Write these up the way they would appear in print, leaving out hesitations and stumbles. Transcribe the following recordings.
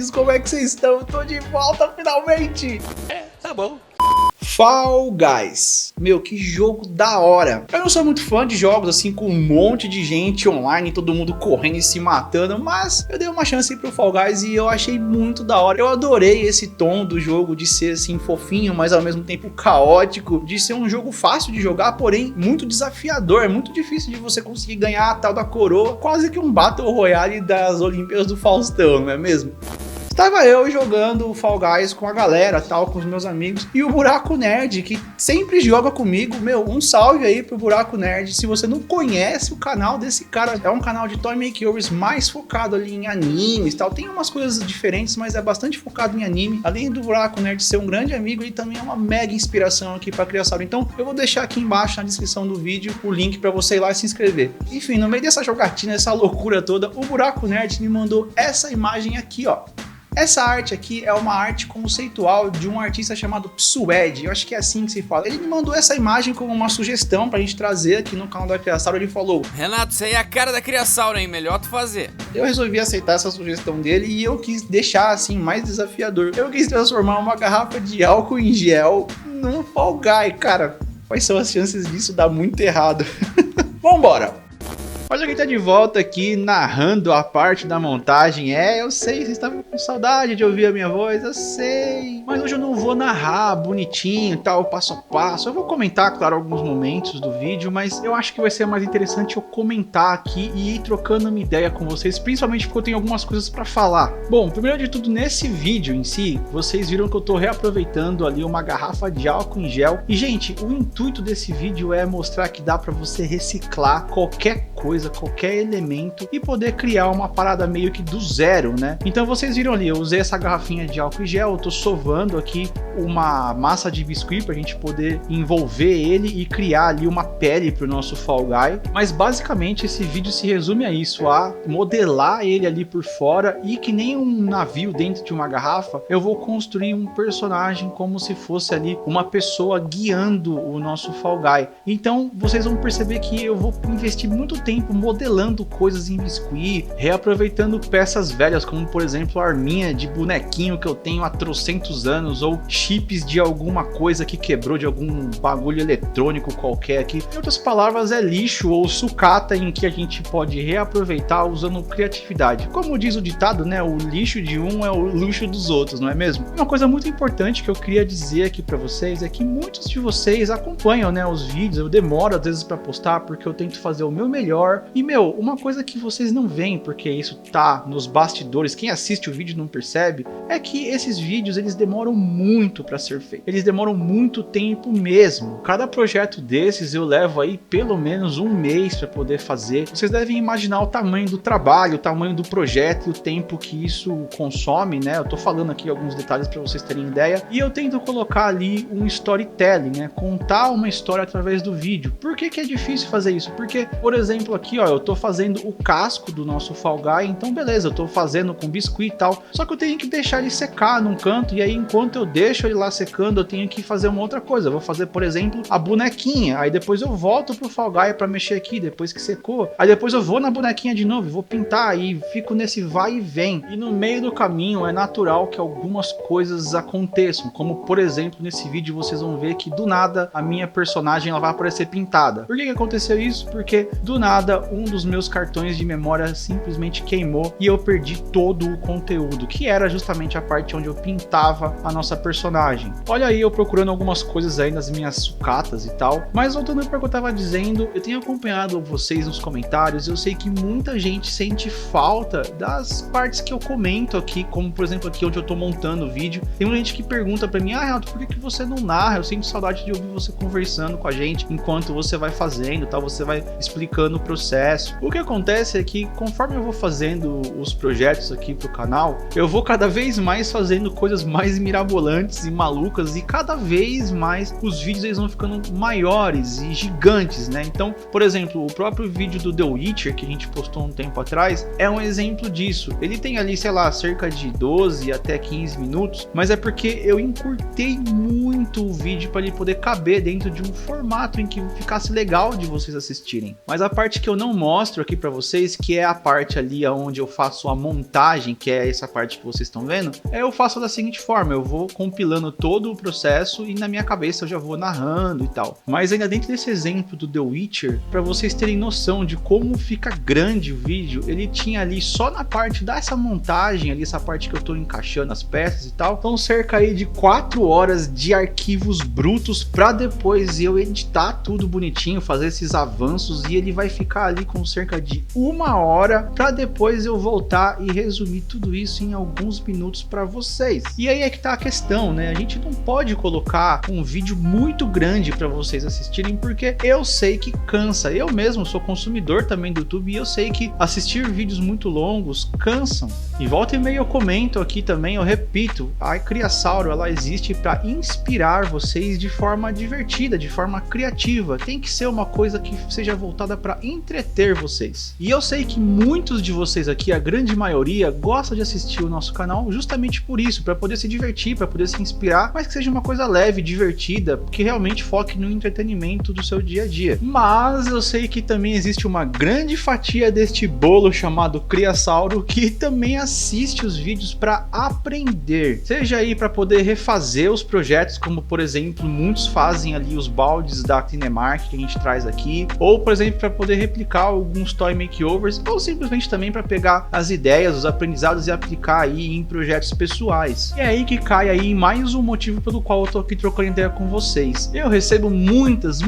guys, como é que vocês estão? Eu tô de volta finalmente! Tá bom. Fall Guys, meu, que jogo da hora. Eu não sou muito fã de jogos assim com um monte de gente online, todo mundo correndo e se matando, mas eu dei uma chance pro Fall Guys e eu achei muito da hora. Eu adorei esse tom do jogo de ser assim fofinho, mas ao mesmo tempo caótico, de ser um jogo fácil de jogar, porém muito desafiador. É muito difícil de você conseguir ganhar a tal da coroa, quase que um Battle Royale das Olimpíadas do Faustão, não é mesmo? Estava eu jogando o Fall Guys com a galera, tal, com os meus amigos, e o Buraco Nerd, que sempre joga comigo, meu, um salve aí pro Buraco Nerd. Se você não conhece o canal desse cara, é um canal de toy makeovers mais focado ali em animes, tal, tem umas coisas diferentes, mas é bastante focado em anime. Além do Buraco Nerd ser um grande amigo, ele também é uma mega inspiração aqui pra criação. Então eu vou deixar aqui embaixo na descrição do vídeo o link pra você ir lá e se inscrever. Enfim, no meio dessa jogatina, essa loucura toda, o Buraco Nerd me mandou essa imagem aqui, ó. Essa arte aqui é uma arte conceitual de um artista chamado Psued, eu acho que é assim que se fala. Ele me mandou essa imagem como uma sugestão pra gente trazer aqui no canal da Criasauro. Ele falou: Renato, isso aí é a cara da Criasauro, hein? Melhor tu fazer. Eu resolvi aceitar essa sugestão dele e eu quis deixar assim mais desafiador. Eu quis transformar uma garrafa de álcool em gel num Fall Guy, cara. Quais são as chances disso dar muito errado? Vambora! Olha quem tá de volta aqui narrando a parte da montagem. Eu sei, vocês estavam com saudade de ouvir a minha voz, eu sei. Mas hoje eu não vou narrar bonitinho, tal, passo a passo. Eu vou comentar, claro, alguns momentos do vídeo, mas eu acho que vai ser mais interessante eu comentar aqui e ir trocando uma ideia com vocês, principalmente porque eu tenho algumas coisas pra falar. Bom, primeiro de tudo, nesse vídeo em si, vocês viram que eu tô reaproveitando ali uma garrafa de álcool em gel. E, gente, o intuito desse vídeo é mostrar que dá pra você reciclar qualquer coisa, qualquer elemento e poder criar uma parada meio que do zero, né? Então vocês viram ali, eu usei essa garrafinha de álcool em gel, eu tô sovando aqui uma massa de biscuit pra gente poder envolver ele e criar ali uma pele pro nosso Fall Guy. Mas basicamente esse vídeo se resume a isso, a modelar ele ali por fora e que nem um navio dentro de uma garrafa, eu vou construir um personagem como se fosse ali uma pessoa guiando o nosso Fall Guy. Então vocês vão perceber que eu vou investir muito tempo modelando coisas em biscuit, reaproveitando peças velhas, como por exemplo a arminha de bonequinho que eu tenho há trocentos anos, ou chips de alguma coisa que quebrou, de algum bagulho eletrônico qualquer aqui. Em outras palavras, é lixo ou sucata em que a gente pode reaproveitar usando criatividade. Como diz o ditado, né? O lixo de um é o luxo dos outros, não é mesmo? Uma coisa muito importante que eu queria dizer aqui pra vocês é que muitos de vocês acompanham, né, os vídeos. Eu demoro às vezes pra postar porque eu tento fazer o meu melhor. E, meu, uma coisa que vocês não veem, porque isso tá nos bastidores, quem assiste o vídeo não percebe, é que esses vídeos, eles demoram muito pra ser feito. Eles demoram muito tempo mesmo. Cada projeto desses eu levo aí pelo menos um mês pra poder fazer. Vocês devem imaginar o tamanho do trabalho, o tamanho do projeto e o tempo que isso consome, né? Eu tô falando aqui alguns detalhes pra vocês terem ideia. E eu tento colocar ali um storytelling, né? Contar uma história através do vídeo. Por que que é difícil fazer isso? Porque, por exemplo, aqui, ó, eu tô fazendo o casco do nosso Fall Guy, então beleza, eu tô fazendo com biscuit e tal, só que eu tenho que deixar ele secar num canto, e aí enquanto eu deixo ele lá secando, eu tenho que fazer uma outra coisa. Eu vou fazer, por exemplo, a bonequinha, aí depois eu volto pro Fall Guy pra mexer aqui, depois que secou, aí depois eu vou na bonequinha de novo, vou pintar, e fico nesse vai e vem, e no meio do caminho é natural que algumas coisas aconteçam, como por exemplo, nesse vídeo vocês vão ver que do nada a minha personagem ela vai aparecer pintada. Por que que aconteceu isso? Porque do nada um dos meus cartões de memória simplesmente queimou e eu perdi todo o conteúdo, que era justamente a parte onde eu pintava a nossa personagem. Olha aí eu procurando algumas coisas aí nas minhas sucatas e tal, mas voltando para o que eu tava dizendo, eu tenho acompanhado vocês nos comentários, eu sei que muita gente sente falta das partes que eu comento aqui, como por exemplo aqui onde eu tô montando o vídeo. Tem muita gente que pergunta para mim: Renato, por que você não narra? Eu sinto saudade de ouvir você conversando com a gente enquanto você vai fazendo, tal, você vai explicando o processo. O que acontece é que conforme eu vou fazendo os projetos aqui pro canal, eu vou cada vez mais fazendo coisas mais mirabolantes e malucas, e cada vez mais os vídeos eles vão ficando maiores e gigantes, né? Então, por exemplo, o próprio vídeo do The Witcher que a gente postou um tempo atrás é um exemplo disso. Ele tem ali, sei lá, cerca de 12 até 15 minutos, mas é porque eu encurtei muito o vídeo para ele poder caber dentro de um formato em que ficasse legal de vocês assistirem. Mas a parte parte que eu não mostro aqui pra vocês, que é a parte ali onde eu faço a montagem, que é essa parte que vocês estão vendo, eu faço da seguinte forma, eu vou compilando todo o processo e na minha cabeça eu já vou narrando e tal. Mas ainda dentro desse exemplo do The Witcher, pra vocês terem noção de como fica grande o vídeo, ele tinha ali só na parte dessa montagem, ali essa parte que eu tô encaixando as peças e tal, então cerca aí de 4 horas de arquivos brutos pra depois eu editar tudo bonitinho, fazer esses avanços e ele vai ficar ali com cerca de 1 hora pra depois eu voltar e resumir tudo isso em alguns minutos pra vocês. E aí é que tá a questão, né? A gente não pode colocar um vídeo muito grande pra vocês assistirem porque eu sei que cansa. Eu mesmo sou consumidor também do YouTube e eu sei que assistir vídeos muito longos cansam. E volta e meia eu comento aqui também, eu repito, a Criasauro ela existe para inspirar vocês de forma divertida, de forma criativa. Tem que ser uma coisa que seja voltada para entreter vocês. E eu sei que muitos de vocês aqui, a grande maioria, gosta de assistir o nosso canal justamente por isso, para poder se divertir, para poder se inspirar, mas que seja uma coisa leve, divertida, que realmente foque no entretenimento do seu dia a dia. Mas eu sei que também existe uma grande fatia deste bolo chamado Criasauro que também assiste os vídeos para aprender, seja aí para poder refazer os projetos, como por exemplo muitos fazem ali os baldes da Cinemark que a gente traz aqui, ou por exemplo para poder replicar alguns toy makeovers, ou simplesmente também para pegar as ideias, os aprendizados e aplicar aí em projetos pessoais. E é aí que cai aí mais um motivo pelo qual eu tô aqui trocando ideia com vocês. Eu recebo muitas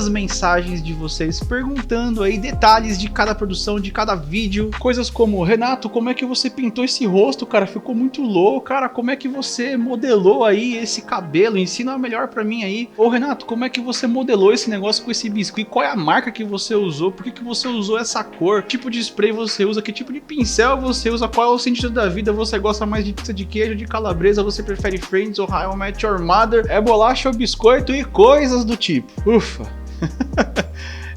mensagens de vocês perguntando aí detalhes de cada produção, de cada vídeo, coisas como: Renato, como é que você pintou esse rosto, cara? Ficou muito louco, cara, como é que você modelou aí esse cabelo? Ensina melhor pra mim aí. Ou Renato, como é que você modelou esse negócio com esse biscuit? Qual é a marca que você usou? Por que você usou essa cor? Que tipo de spray você usa? Que tipo de pincel você usa? Qual é o sentido da vida? Você gosta mais de pizza de queijo, de calabresa? Você prefere Friends ou How I Met Your Mother? É bolacha ou biscoito? E coisas do tipo. Ufa!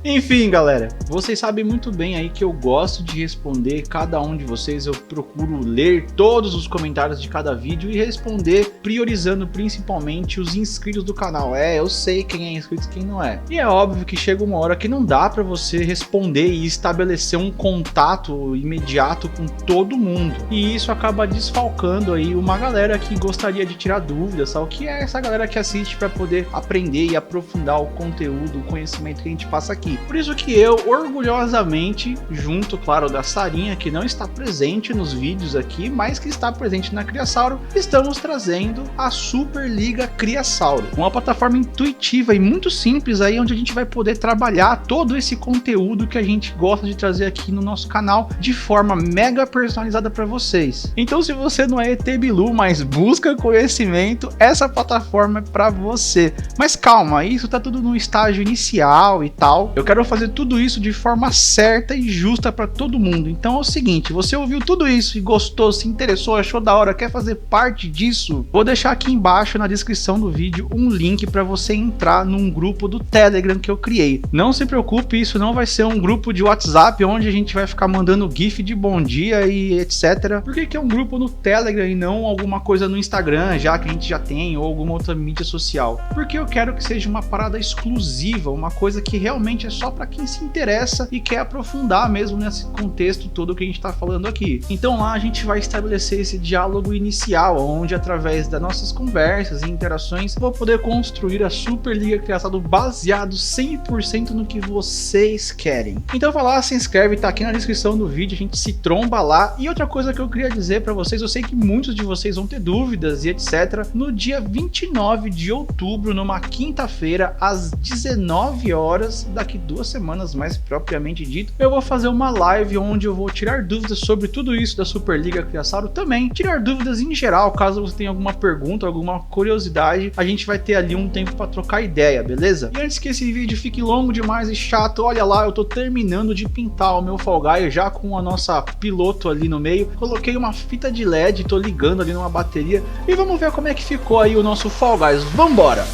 Enfim, galera, vocês sabem muito bem aí que eu gosto de responder cada um de vocês, eu procuro ler todos os comentários de cada vídeo e responder priorizando principalmente os inscritos do canal. Eu sei quem é inscrito e quem não é. E é óbvio que chega uma hora que não dá pra você responder e estabelecer um contato imediato com todo mundo. E isso acaba desfalcando aí uma galera que gostaria de tirar dúvidas, sabe? O que é essa galera que assiste pra poder aprender e aprofundar o conteúdo, o conhecimento que a gente passa aqui. Por isso que eu, orgulhosamente, junto, claro, da Sarinha, que não está presente nos vídeos aqui, mas que está presente na Criasauro, estamos trazendo a Superliga Criasauro. Uma plataforma intuitiva e muito simples aí, onde a gente vai poder trabalhar todo esse conteúdo que a gente gosta de trazer aqui no nosso canal, de forma mega personalizada para vocês. Então, se você não é ET Bilu, mas busca conhecimento, essa plataforma é para você. Mas calma, isso tá tudo no estágio inicial e tal. Eu quero fazer tudo isso de forma certa e justa para todo mundo. Então é o seguinte, você ouviu tudo isso e gostou, se interessou, achou da hora, quer fazer parte disso? Vou deixar aqui embaixo na descrição do vídeo um link para você entrar num grupo do Telegram que eu criei. Não se preocupe, isso não vai ser um grupo de WhatsApp onde a gente vai ficar mandando gif de bom dia e etc. Por que é um grupo no Telegram e não alguma coisa no Instagram, já que a gente já tem, ou alguma outra mídia social? Porque eu quero que seja uma parada exclusiva, uma coisa que realmente é só para quem se interessa e quer aprofundar mesmo nesse contexto todo que a gente está falando aqui. Então lá a gente vai estabelecer esse diálogo inicial, onde através das nossas conversas e interações eu vou poder construir a Superliga Criasauro baseado 100% no que vocês querem. Então vai lá, se inscreve, tá aqui na descrição do vídeo, a gente se tromba lá. E outra coisa que eu queria dizer para vocês, eu sei que muitos de vocês vão ter dúvidas e etc. No dia 29 de outubro, numa quinta-feira, às 19 horas, daqui 2 semanas mais propriamente dito, eu vou fazer uma live onde eu vou tirar dúvidas sobre tudo isso da Superliga Criasauro, também tirar dúvidas em geral, caso você tenha alguma pergunta, alguma curiosidade, a gente vai ter ali um tempo para trocar ideia, beleza? E antes que esse vídeo fique longo demais e chato, olha lá, eu tô terminando de pintar o meu Fall Guy já com a nossa piloto ali no meio, coloquei uma fita de LED, tô ligando ali numa bateria e vamos ver como é que ficou aí o nosso Fall Guys, vambora!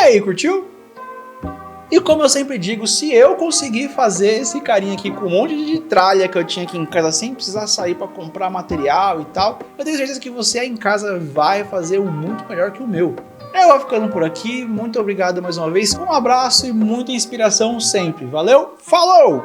aí, curtiu? E como eu sempre digo, se eu conseguir fazer esse carinha aqui com um monte de tralha que eu tinha aqui em casa sem precisar sair para comprar material e tal, eu tenho certeza que você aí em casa vai fazer um muito melhor que o meu. Eu vou ficando por aqui, muito obrigado mais uma vez, um abraço e muita inspiração sempre, valeu, falou!